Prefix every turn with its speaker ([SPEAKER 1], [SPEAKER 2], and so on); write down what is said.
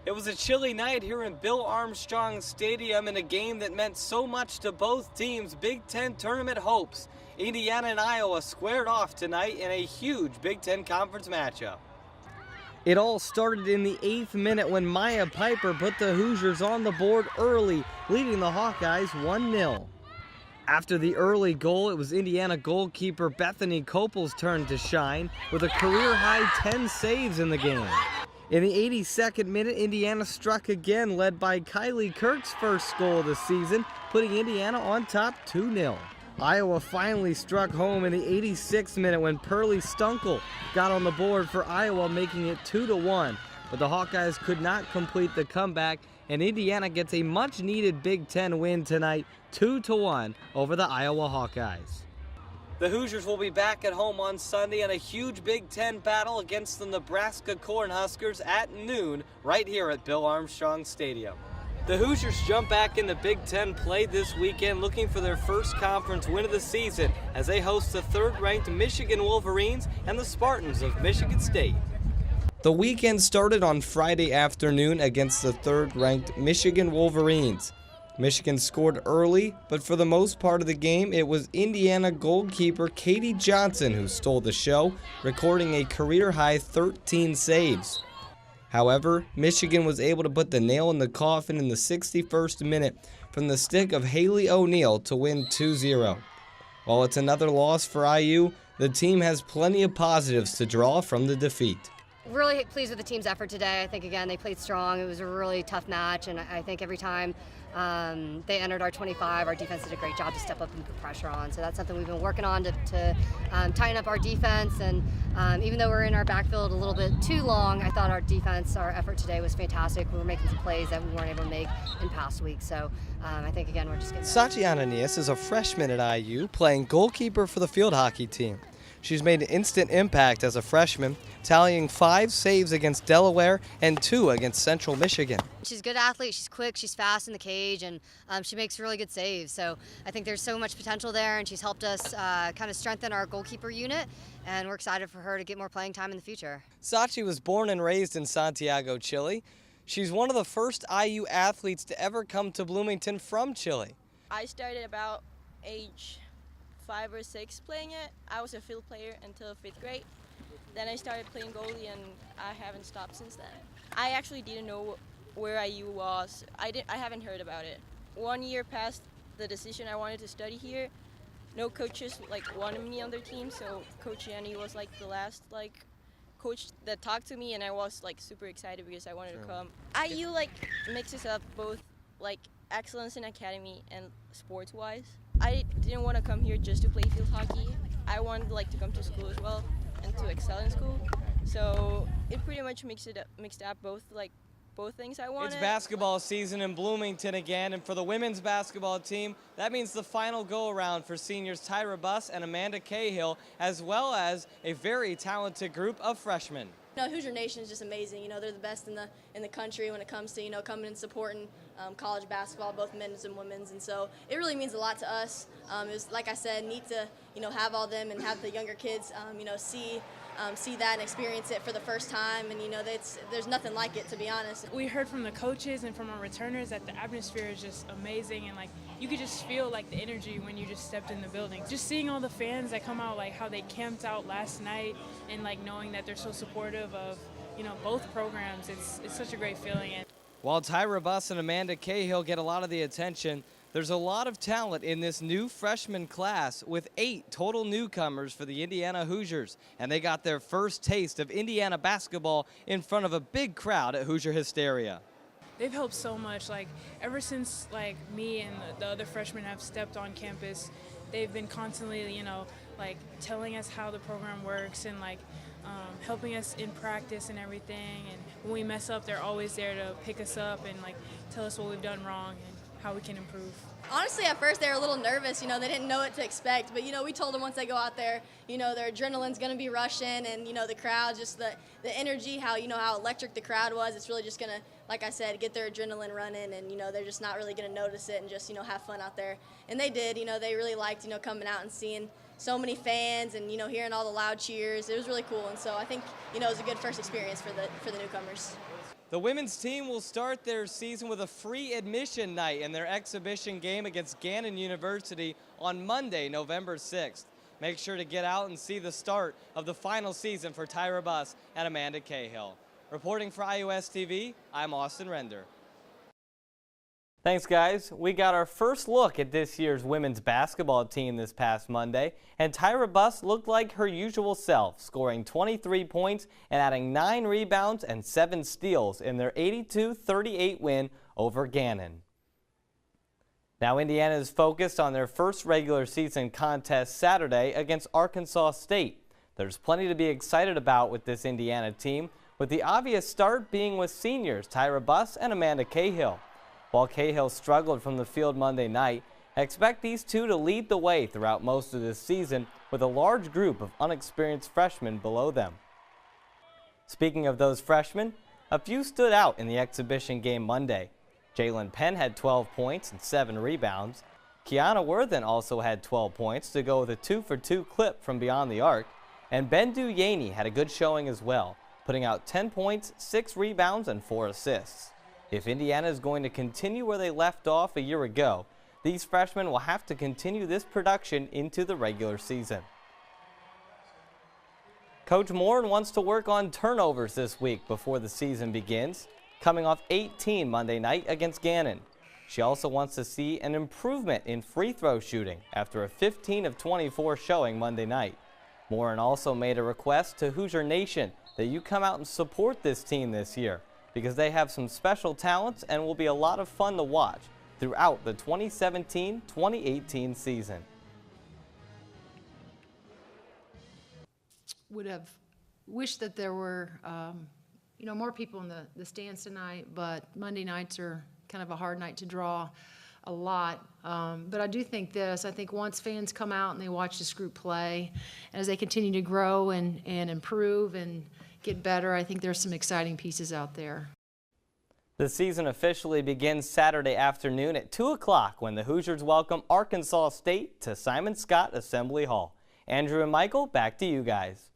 [SPEAKER 1] It was a chilly night here in Bill Armstrong Stadium in a game that meant so much to both teams' Big Ten tournament hopes. Indiana and Iowa squared off tonight in a huge Big Ten Conference matchup. It all started in the 8th minute when Maya Piper put the Hoosiers on the board early, leading the Hawkeyes 1-0. After the early goal, it was Indiana goalkeeper Bethany Kopel's turn to shine with a career-high 10 saves in the game. In the 82nd minute, Indiana struck again, led by Kylie Kirk's first goal of the season, putting Indiana on top 2-0. Iowa finally struck home in the 86th minute when Pearlie Stunkel got on the board for Iowa, making it 2-1. But the Hawkeyes could not complete the comeback, and Indiana gets a much-needed Big Ten win tonight, 2-1 over the Iowa Hawkeyes. The Hoosiers will be back at home on Sunday in a huge Big Ten battle against the Nebraska Cornhuskers at noon right here at Bill Armstrong Stadium. The Hoosiers jump back into Big Ten play this weekend looking for their first conference win of the season as they host the third-ranked Michigan Wolverines and the Spartans of Michigan State. The weekend started on Friday afternoon against the third-ranked Michigan Wolverines. Michigan scored early, but for the most part of the game, it was Indiana goalkeeper Katie Johnson who stole the show, recording a career-high 13 saves. However, Michigan was able to put the nail in the coffin in the 61st minute from the stick of Haley O'Neal to win 2-0. While it's another loss for IU, the team has plenty of positives to draw from the defeat.
[SPEAKER 2] Really pleased with the team's effort today. I think, again, they played strong. It was a really tough match, and I think every time they entered our 25, our defense did a great job to step up and put pressure on. So that's something we've been working on to tighten up our defense. And even though we're in our backfield a little bit too long, I thought our defense, our effort today was fantastic. We were making some plays that we weren't able to make in past weeks. So I think, again, we're just getting
[SPEAKER 1] Sachi Ananias is a freshman at IU, playing goalkeeper for the field hockey team. She's made an instant impact as a freshman, tallying 5 saves against Delaware and 2 against Central Michigan.
[SPEAKER 2] She's a good athlete, she's quick, she's fast in the cage, and she makes really good saves. So I think there's so much potential there, and she's helped us kind of strengthen our goalkeeper unit, and we're excited for her to get more playing time in the future.
[SPEAKER 1] Sachi was born and raised in Santiago, Chile. She's one of the first IU athletes to ever come to Bloomington from Chile.
[SPEAKER 3] I started about age 5 or 6 playing it. I was a field player until 5th grade. Then I started playing goalie, and I haven't stopped since then. I actually didn't know where IU was. I haven't heard about it. 1 year past the decision I wanted to study here, no coaches wanted me on their team, so Coach Yanni was the last coach that talked to me, and I was super excited because I wanted to come. IU mixes up both excellence in academy and sports-wise. I didn't want to come here just to play field hockey. I wanted to come to school as well and to excel in school. So it pretty much mixed up both things I wanted.
[SPEAKER 1] It's basketball season in Bloomington again, and for the women's basketball team, that means the final go-around for seniors Tyra Buss and Amanda Cahill, as well as a very talented group of freshmen.
[SPEAKER 4] Hoosier Nation is just amazing. They're the best in the country when it comes to coming and supporting college basketball, both men's and women's, and so it really means a lot to us. It was, like I said, neat to have all them and have the younger kids see that and experience it for the first time, and there's nothing like it, to be honest.
[SPEAKER 5] We heard from the coaches and from our returners that the atmosphere is just amazing, and you could just feel the energy when you just stepped in the building. Just seeing all the fans that come out, how they camped out last night, and knowing that they're so supportive of both programs, it's such a great feeling.
[SPEAKER 1] While Tyra Buss and Amanda Cahill get a lot of the attention, there's a lot of talent in this new freshman class with 8 total newcomers for the Indiana Hoosiers, and they got their first taste of Indiana basketball in front of a big crowd at Hoosier Hysteria.
[SPEAKER 5] They've helped so much. Ever since me and the other freshmen have stepped on campus, they've been constantly, telling us how the program works and helping us in practice and everything. And when we mess up, they're always there to pick us up and tell us what we've done wrong and how we can improve.
[SPEAKER 4] Honestly, at first they were a little nervous. They didn't know what to expect. But we told them once they go out there, their adrenaline's going to be rushing, and the crowd, just the energy, how electric the crowd was. It's really just going to, like I said, get their adrenaline running, and they're just not really going to notice it and just have fun out there. And they did. They really liked coming out and seeing so many fans and hearing all the loud cheers. It was really cool, and so I think it was a good first experience for the newcomers.
[SPEAKER 1] The women's team will start their season with a free admission night in their exhibition game against Gannon University on Monday, November 6th. Make sure to get out and see the start of the final season for Tyra Buss and Amanda Cahill. Reporting for iOS TV, I'm Austin Render. Thanks, guys. We got our first look at this year's women's basketball team this past Monday, and Tyra Buss looked like her usual self, scoring 23 points and adding 9 rebounds and 7 steals in their 82-38 win over Gannon. Now Indiana is focused on their first regular season contest Saturday against Arkansas State. There's plenty to be excited about with this Indiana team, with the obvious start being with seniors Tyra Buss and Amanda Cahill. While Cahill struggled from the field Monday night, I expect these two to lead the way throughout most of this season with a large group of unexperienced freshmen below them. Speaking of those freshmen, a few stood out in the exhibition game Monday. Jalen Penn had 12 points and 7 rebounds. Kiana Worthen also had 12 points to go with a 2-for-2 clip from beyond the arc. And Bendu Yaney had a good showing as well, putting out 10 points, 6 rebounds, and 4 assists. If Indiana is going to continue where they left off a year ago, these freshmen will have to continue this production into the regular season. Coach Moore wants to work on turnovers this week before the season begins, coming off 18 Monday night against Gannon. She also wants to see an improvement in free throw shooting after a 15 of 24 showing Monday night. Moore also made a request to Hoosier Nation that you come out and support this team this year, because they have some special talents and will be a lot of fun to watch throughout the 2017-2018 season.
[SPEAKER 6] Would have wished that there were, more people in the stands tonight, but Monday nights are kind of a hard night to draw a lot. But I do think this. I think once fans come out and they watch this group play, as they continue to grow and improve and get better, I think there's some exciting pieces out there.
[SPEAKER 1] The season officially begins Saturday afternoon at 2 o'clock when the Hoosiers welcome Arkansas State to Simon Skjodt Assembly Hall. Andrew and Michael, back to you guys.